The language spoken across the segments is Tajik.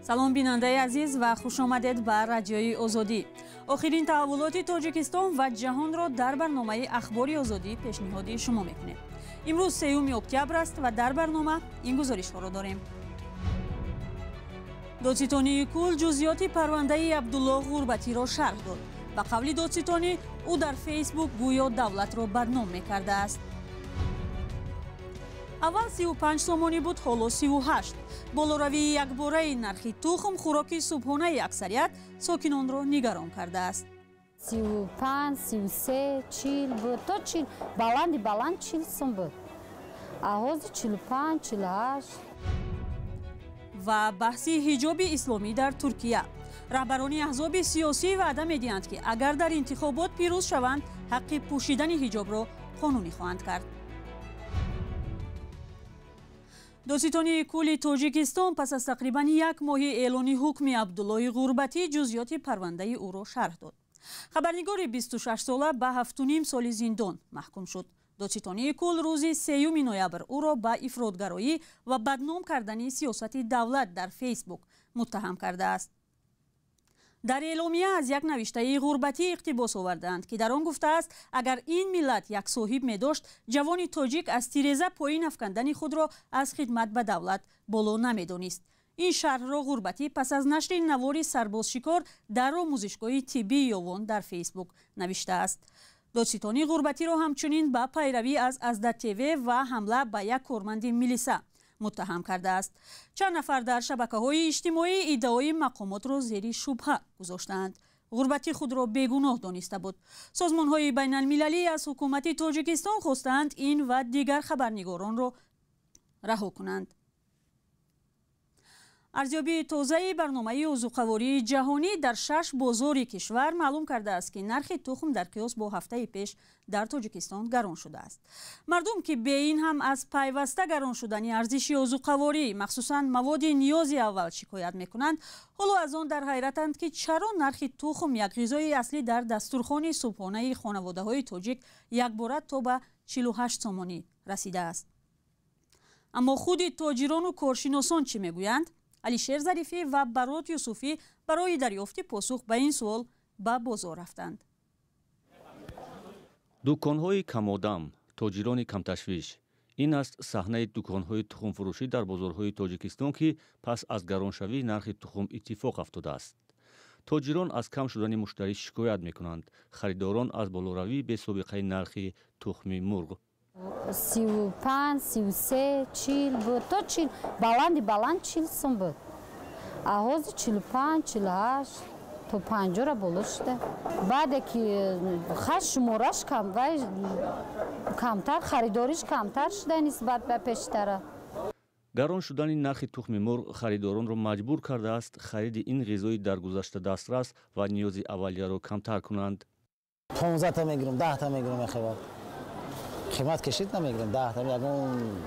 салом бинандаи азиз ва хушомадед ба радиои озодӣ. охирин таҳаввулоти тоҷикистон ва ҷаҳонро дар барномаи ахбори озодӣ пешниҳоди шумо мекунем. имрӯз 3 октябр аст ва дар барнома ин гузоришҳоро дорем. додситонии кул ҷузъиёти парвандаи Абдуллоҳ Ғурбатиро шарҳ дод. ба қавли додситонӣ ӯ дар фейсбук гӯё давлатро бадном мекардааст. аввал 35 сомонӣ буд, ҳоло 38. болоравии якбораи нархи тухм хӯроки субҳонаи аксарият сокинонро нигарон кардааст. 35, 33, 40 буд, то 40, баланд 40 сом буд. ҳозир 45, 48. ва баҳси ҳиҷоби исломӣ дар Туркия. раҳбарони аҳзоби сиёсӣ ваъда медиҳанд, ки агар дар интихобот пирӯз шаванд, ҳаққи пӯшидани ҳиҷобро қонунӣ хоҳанд кард. додситонии кулли Тоҷикистон пас аз тақрибан як моҳи эълони ҳукми Абдуллоҳи Ғурбатӣ ҷузъиёти парвандаи ӯро шарҳ дод. хабарнигори 26-сола ба 7.5 соли зиндон маҳкум шуд. додситонии кул рӯзи 3 ноябр ӯро ба ифротгароӣ ва бадном кардани сиёсати давлат дар фейсбук муттаҳам кардааст. дар эъломия аз як навиштаи Ғурбатӣ иқтибос овардаанд, ки дар он гуфтааст, агар ин миллат як соҳиб медошт, ҷавони тоҷик аз тиреза поин афкандани худро аз хидмат ба давлат боло намедонист. ин шарҳро Ғурбатӣ пас аз нашри навори сарбозшикор дар омӯзишгоҳи тиббии Ёвон дар фейсбук навиштааст. додситони Ғурбатиро ҳамчунин ба пайравӣ аз Азда ТВ ва ҳамла ба як корманди милиса муттаҳам кардааст. чанд нафар дар шабакаҳои иҷтимоӣ иддаои мақомотро зери шубҳа гузоштаанд. Ғурбатӣ худро бегуноҳ дониста буд. созмонҳои байналмилалӣ аз ҳукумати Тоҷикистон хостанд ин ва дигар хабарнигоронро раҳо кунанд. арзёбии тозаи барномаи узуқавории ҷаҳонӣ дар 6 бозори кишвар маълум кардааст, ки нархи тухм дар қиёс бо ҳафтаи пеш дар Тоҷикистон гарон шудааст. мардум, ки бе ин ҳам аз пайваста гарон шудани арзиши узуқаворӣ, махсусан маводи ниёзи аввал шикоят мекунанд, ҳоло аз он дар ҳайратанд, ки чаро нархи тухм, як ғизои аслӣ дар дастурхони субҳонаи хонаводаҳои тоҷик, якбора то ба 48 сомонӣ расидааст. аммо худи тоҷирону коршиносон чӣ мегӯянд? алишер зарифӣ ва барот юсуфӣ барои дарёфти посух ба ин суол ба бозор рафтанд. дуконҳои камодам, тоҷирони камташвиш. ин аст саҳнаи дуконҳои тухмфурӯшӣ дар бозорҳои Тоҷикистон, ки пас аз гароншавии нархи тухм иттифоқ афтодааст. тоҷирон аз кам шудани муштарӣ шикоят мекунанд. харидорон аз болоравии бесобиқаи нархи тухми мурғ 35, 33, 40 буд, то 40, баланд 40 сом буд. ҳозир 45, 48, то 50 боло шуда. баъде ки хаш шумораш камтар, харидориш камтар шуда нисбат ба пештара. гарон шудани нархи тухми мурғ харидоронро маҷбур кардааст хариди ин ғизои даргузашта дастрас ва ниёзи аввалияро камтар кунанд. 15 та мегирем, 10 та мегирем мехебад. қимат кашид намегирем, 10 та ягон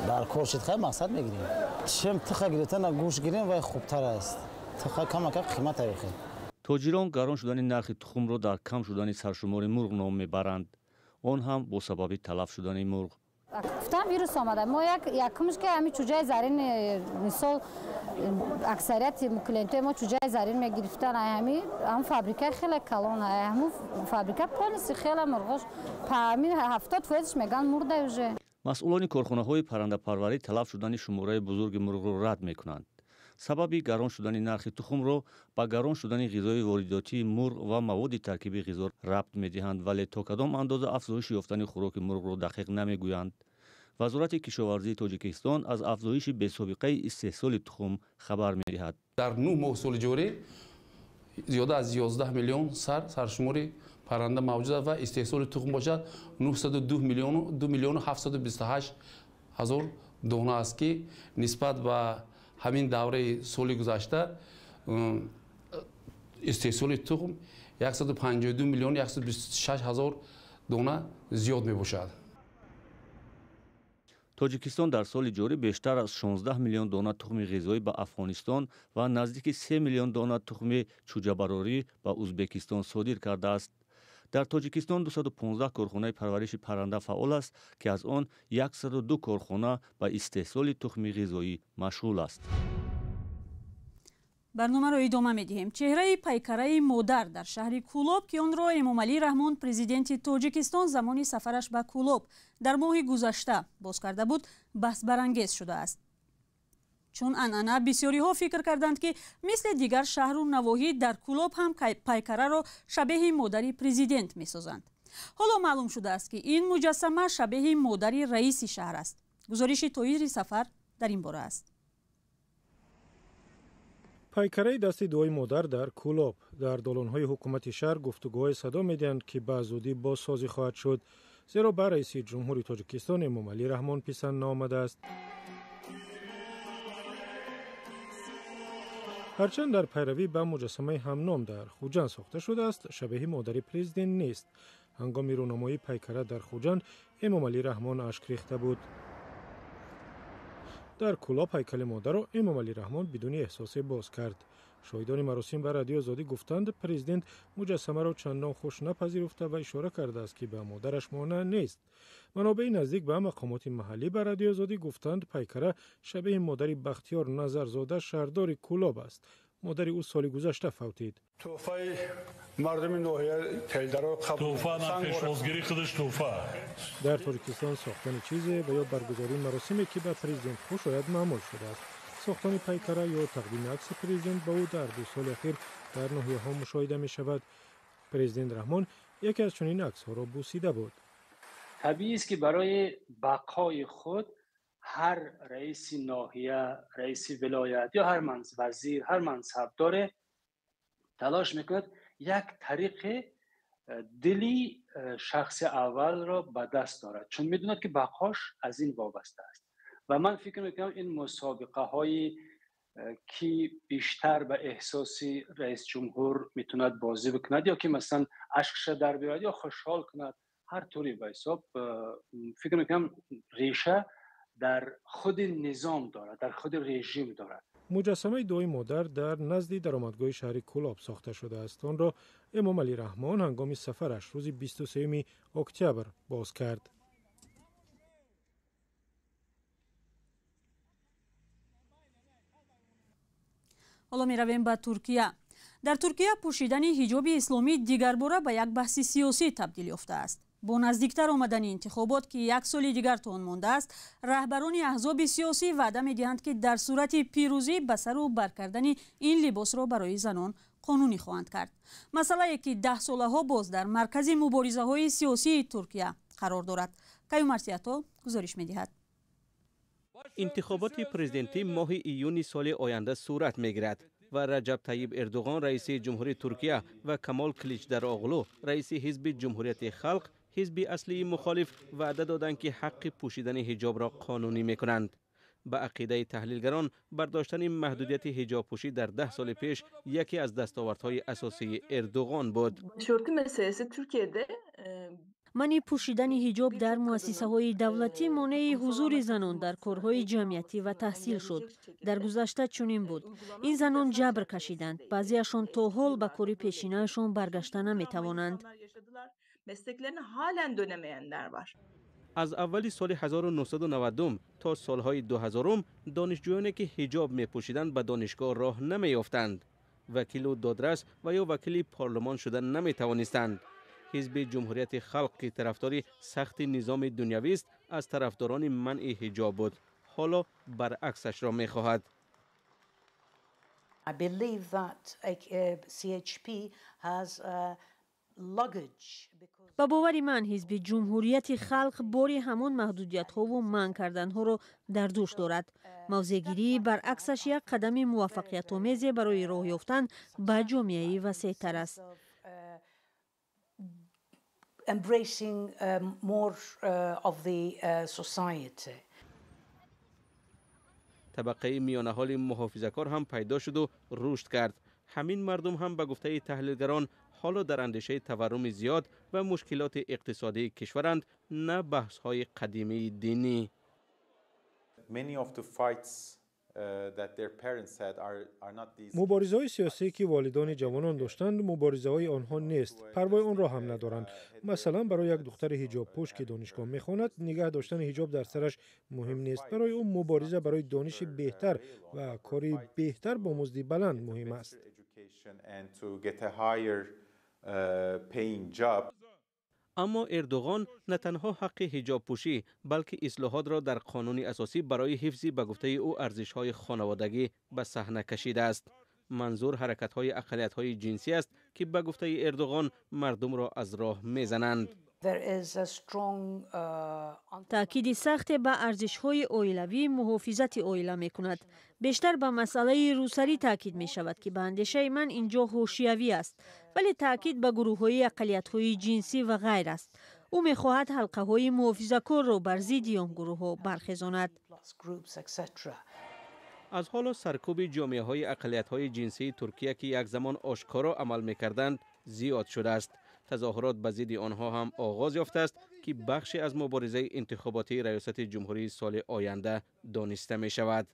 дар кор шид хай мақсад мегирем. чем тиха гирифтан гӯш гирем ва хубтар аст. тиха камака қимат авихе. тоҷирон гарон шудани нархи тухмро дар кам шудани саршумори мурғ ном мебаранд. он ҳам бо сабаби талаф шудани мурғ. гуфтам вирус омада. мо якумш ки ҳами чуҷаи зарин мисол аксарияти клиентои мо чуҷаи зарин мегирифтан. ҳам фабрикаи хеле калон, ҳаму фабрика полиси хеле мурғош ҳами 70% меган мурда уже. масъулони корхонаҳои паррандапарварӣ талаф шудани шумораи бузурги мурғро рад мекунанд. сабаби гарон шудани нархи тухмро ба гарон шудани ғизои воридотии мурғ ва маводи таркиби ғизо рабт медиҳанд, вале то кадом андоза афзоиши ёфтани хӯроки мурғро дақиқ намегӯянд. вазорати кишоварзии Тоҷикистон аз афзоиши бесобиқаи истеҳсоли тухм хабар медиҳад. дар 9 моҳ соли ҷорӣ зиёда аз 11 миллион саршумори парранда мавҷуд аст ва истеҳсоли тухм бошад 902 миллион 728 ҳазор дона аст, ки нисбат ба ҳамин давраи соли гузашта истеҳсоли тухм 152 миллион 126 ҳазор дона зиёд мебошад. тоҷикистон дар соли ҷорӣ бештар аз 16 миллион дона тухми ғизоӣ ба Афғонистон ва наздики 3 миллион дона тухми чӯҷабарорӣ ба Узбекистон содир кардааст. дар Тоҷикистон 215 корхонаи парвариши парранда фаъол аст, ки аз он 102 корхона ба истеҳсоли тухми ғизоӣ машғул аст. برنامه را ادامه می‌دهیم. چهره پیکره مادر در شهر کولوب که آن را امامعلی رحمان پرزیدنت تاجیکستان زمان سفرش به کولوب در ماه گذشته باز کرده بود بحث برانگیز شده است. چون انانه بسیاری ها فکر کردند که مثل دیگر شهر و نواحی در کولوب هم پیکره را شبیه مادر پرزیدنت می‌سازند. حالا معلوم شده است که این مجسمه شبیه مادر رئیس شهر است. گزارش طاهر سفر در این باره است. پیکره دست دوی مادر در کولوب در دالان‌های حکومت شهر گفتگوهای صدا می‌دهند که به زودی بازسازی خواهد شد، زیرا به رئیس جمهوری تاجیکستان امامعلی رحمان پسند نآمده است. هرچند در پیروی به مجسمه همنام در خوجند ساخته شده است، شبیه مادر پرزیدنت نیست. هنگام رونمایی پیکره در خوجند امامعلی رحمان اشک ریخته بود. در کولوب هیکل مادر را امامعلی رحمان بدون احساسی باز کرد. شاهدان مراسم به رادیو آزادی گفتند پرزیدنت مجسمه را چندان خوش نپذیرفته و اشاره کرده است که به مادرش مانع نیست. منابع نزدیک به مقامات محلی به رادیو آزادی گفتند پیکره شبیه مادر بختیار نظرزاده شهردار کولوب است. مادر او سال گذشته فوتید. توفای مردم ناحیه تلدرا قبول در تاجیکستان ساختن چیزی و یا برگزاری مراسمی که به پرزیدنت خوش آید معمول شده است. ساختن پیکره یا تقدیم عکس پرزیدنت به او در 2 سال اخیر در ناحیه ها مشاهده می شود. پرزیدنت رحمان یکی از چنین عکس ها را بوسیده بود. طبیعی است که برای بقای خود هر رئیس ناحیه، رئیس ولایت یا هر وزیر، هر منصب داره تلاش میکند یک طریق دلی شخص اول را به دست دارد، چون میدوند که بقاش از این وابسته است. و من فکر میکنم این مسابقه هایی که بیشتر به احساسی رئیس جمهور میتوند بازی بکند یا که مثلا عشقش در بیاید یا خوشحال کند، هر طوری به حساب فکر میکنم ریشه در خود نظام دارد، در خود رژیم دارد. مجسمه دوی مادر در نزد درآمدگاه شهر کولوب ساخته شده است. آن را امامعلی رحمان هنگام سفرش روز 23 اکتبر باز کرد. حالا می رویم به ترکیه. در ترکیه پوشیدن حجاب اسلامی دیگر باره به یک بحث سیاسی تبدیل یافته است. با نزدیکتر آمدن انتخابات که 1 سال دیگر تان مانده است، رهبران احزاب سیاسی وعده می‌دهند که در صورت پیروزی به سر و بر کردن این لباس را برای زنان قانونی خواهند کرد. مسئله که 10 سالها باز در مرکز مبارزه‌های سیاسی ترکیه قرار دارد. کیومرسیاتو گزارش می‌دهد. انتخابات پرزیدنتی ماه ایون سال آینده صورت می‌گیرد و رجب طیب اردوغان رئیس جمهوری ترکیه و کمال کلیچداروغلو رئیس حزب جمهوریت خلق حزب اصلی مخالف وعده دادند که حق پوشیدن حجاب را قانونی می‌کنند. به عقیده تحلیلگران برداشتن محدودیت حجاب پوشی در 10 سال پیش یکی از دستاوردهای اساسی اردوغان بود. Tişörtü meselesi Türkiye'de منع پوشیدن حجاب در مؤسسه‌های دولتی مانع حضور زنان در کارهای جمعیتی و تحصیل شد. در گذشته چنین بود. این زنان جبر کشیدند. بعضیشان تا حال به کار پیشینه‌شان برگشته نمی‌توانند. mesleklerine halen dönemeyenler var. از اول سال 1992 تا سالهای 2000 دانشجویانی که حجاب می‌پوشیدند به دانشگاه راه نمی‌یافتند. وکیل و دادرس و یا وکیل پارلمان شدن نمی‌توانستند. حزب جمهوریت خلق که طرفدار سخت نظام دنیوی است از طرفداران منع حجاب بود. حالا برعکسش را می‌خواهد. I believe that CHP has luggage. با باور من حزب جمهوریت خلق باری همان محدودیت‌ها و منع کردن‌ها را در دوش دارد. موضع‌گیری برعکسش یک قدم موفقیت‌آمیز برای راه یافتن به جامعه وسیع‌تر است. Embracing more of the society. طبقه میانه حال محافظه‌کار هم پیدا شد و رشد کرد. همین مردم هم به گفته تحلیلگران حالا در اندیشه تورم زیاد و مشکلات اقتصادی کشورند، نه بحث‌های قدیمی دینی. Many of the fights مبارزه‌های سیاسی که والدان جوانان داشتند مبارزه‌های آنها نیست، پروای آن را هم ندارند. مثلا برای یک دختر حجاب پوش که دانشگاه می‌خواند نگه داشتن حجاب در سرش مهم نیست. برای او مبارزه برای دانش بهتر و کاری بهتر با مزد بلند مهم است. اما اردوغان نه تنها حق حجاب پوشی بلکه اصلاحات را در قانون اساسی برای حفظ به گفته او ارزش‌های خانوادگی به صحنه کشیده است. منظور حرکت‌های اقلیت‌های جنسی است که به گفته اردوغان مردم را از راه می‌زنند. تأکید سخت به ارزش‌های اویلوی محافظت اویلا می‌کند. بیشتر به مسئله روسری تأکید می‌شود که به اندیشه من اینجا حوشیوی است، ولی تأکید به گروه‌های اقلیت‌های جنسی و غیر است. او می‌خواهد حلقه‌های محافظه‌کار را بر ضد آن گروه‌ها برخیزاند. از حالا سرکوب جامعه‌های اقلیت‌های جنسی ترکیه که یک زمان آشکارا عمل می‌کردند زیاد شده است. تظاهرات به ضد آنها هم آغاز یافته است که بخشی از مبارزه انتخاباتی ریاست جمهوری سال آینده دانسته می شود.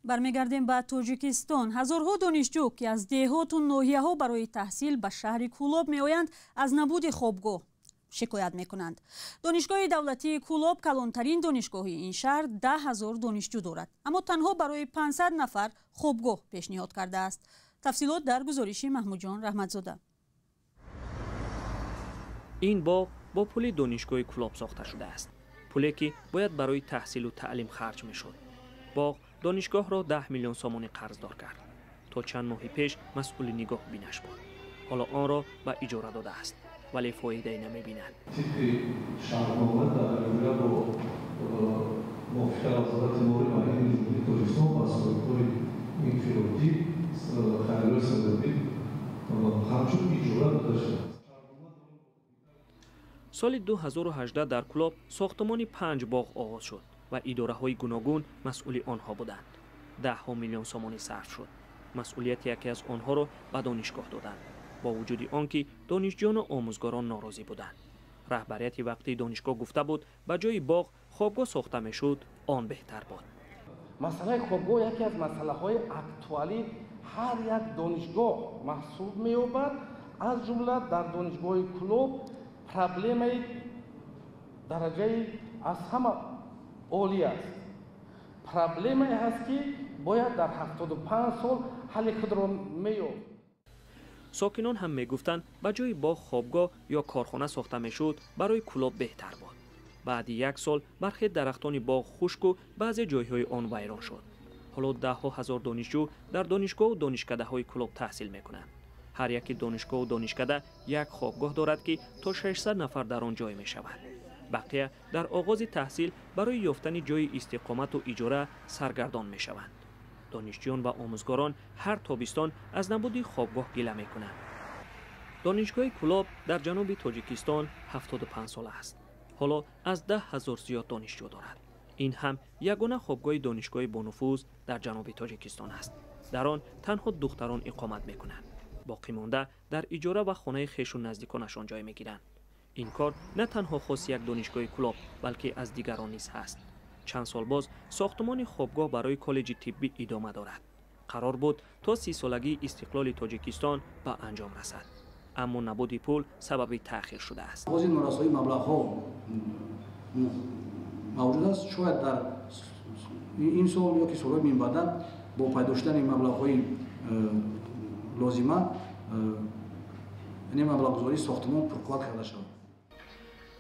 برمیگردیم به تاجیکستان. هزارها دانشجو که از دهات و ناحیه‌ها برای تحصیل به شهر کولاب میآیند از نبود خوابگاه شکایت میکنند. دانشگاه دولتی کولاب کلانترین دانشگاه این شهر 10,000 دانشجو دارد، اما تنها برای 500 نفر خوابگاه پیشنهاد کرده است. تفصیلات در گزارش محمود جان رحمتزاده. این باغ با پول دانشگاه کولاب ساخته شده است. پولی که باید برای تحصیل و تعلیم خرج میشد. باغ دانشگاه را 10 میلیون سومانی قرضدار کرد. تا چند ماه پیش مسئول نگاه بینش بود. حالا آن را به اجاره داده است، ولی فایده نمی‌بینند. سال 2018 در کولاب ساختمان 5 باغ آغاز شد و اداره‌های گوناگون مسئول آنها بودند. 10 میلیون سومانی صرف شد. مسئولیت یکی از آنها را به دانشگاه دادند. با وجود آنکه دانشجویان و آموزگاران ناراضی بودند. رهبریت وقتی دانشگاه گفته بود به جای باغ خوابگاه ساخته میشد، آن بهتر بود. مسئله خوابگاه یکی از مسئله‌های اکتوالی هر یک دانشگاه محسوب می‌یابد. از جمله در دانشگاه کولاب پرابلم درجه از همه عالی است. پرابلمی هست که باید در 75 سال حل خود را می‌یافت. ساکنان هم میگفتند به جای باغ خوابگاه یا کارخانه ساخته میشد برای کولاب بهتر بود. بعد 1 سال برخی درختان باغ خشک و بعضی جایهای آن ویران شد. حالا 10,000 دانشجو در دانشگاه و دانشکده های کولاب تحصیل میکنند. هر یک دانشگاه و دانشکده یک خوابگاه دارد که تا 600 نفر در آن جای می شود. بقیه در آغاز تحصیل برای یافتن جای استقامت و اجاره سرگردان می شوند. دانشجویان و آموزگاران هر تابستان از نبود خوابگاه گله می کنند. دانشگاه کولاب در جنوب تاجیکستان 75 ساله است. حالا از 10,000 زیاد دانشجو دارد. این هم یگانه خوابگاه دانشگاه با نفوذ در جنوب تاجیکستان است. در آن تنها دختران اقامت می کنند. باقی مانده در اجاره و خانه خویش و نزدیکانشان جای می گیرند. این کار نه تنها خاص یک دانشگاه کولاب بلکه از دیگران نیز هست. چند سال باز ساختمان خوابگاه برای کالج طبی ادامه دارد. قرار بود تا 30 سالگی استقلال تاجیکستان به انجام رسد. اما نبود پول سبب تأخیر شده است. این مراسم مبلغ‌ها موجود است. شاید در این سال یا که سال‌های من بعد با پیدا شدن مبلغ‌های لازمه این مبلغ‌گذاری ساختمان پرکار کرده شود.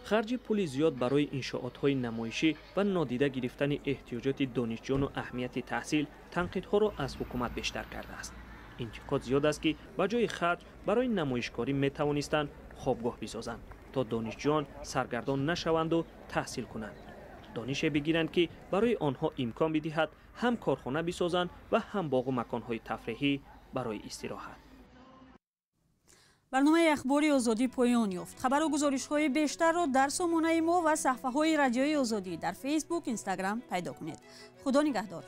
خرج پول زیاد برای انشاءات‌های نمایشی و نادیده گرفتن احتیاجات دانشجویان و اهمیت تحصیل تنقیدها را از حکومت بیشتر کرده است. انتقاد زیاد است که به جای خرج برای نمایشکاری می توانستند خوابگاه بسازند تا دانشجویان سرگردان نشوند و تحصیل کنند. دانش بگیرند که برای آنها امکان بدهد هم کارخانه بسازند و هم باغ و مکان‌های تفریحی برای استراحت. برنامه اخباری آزادی پایان یافت. خبر و گزارش‌های بیشتر را در سامانه ما و صفحه‌های رادیوی آزادی در فیسبوک، اینستاگرام پیدا کنید. خدا نگهدار.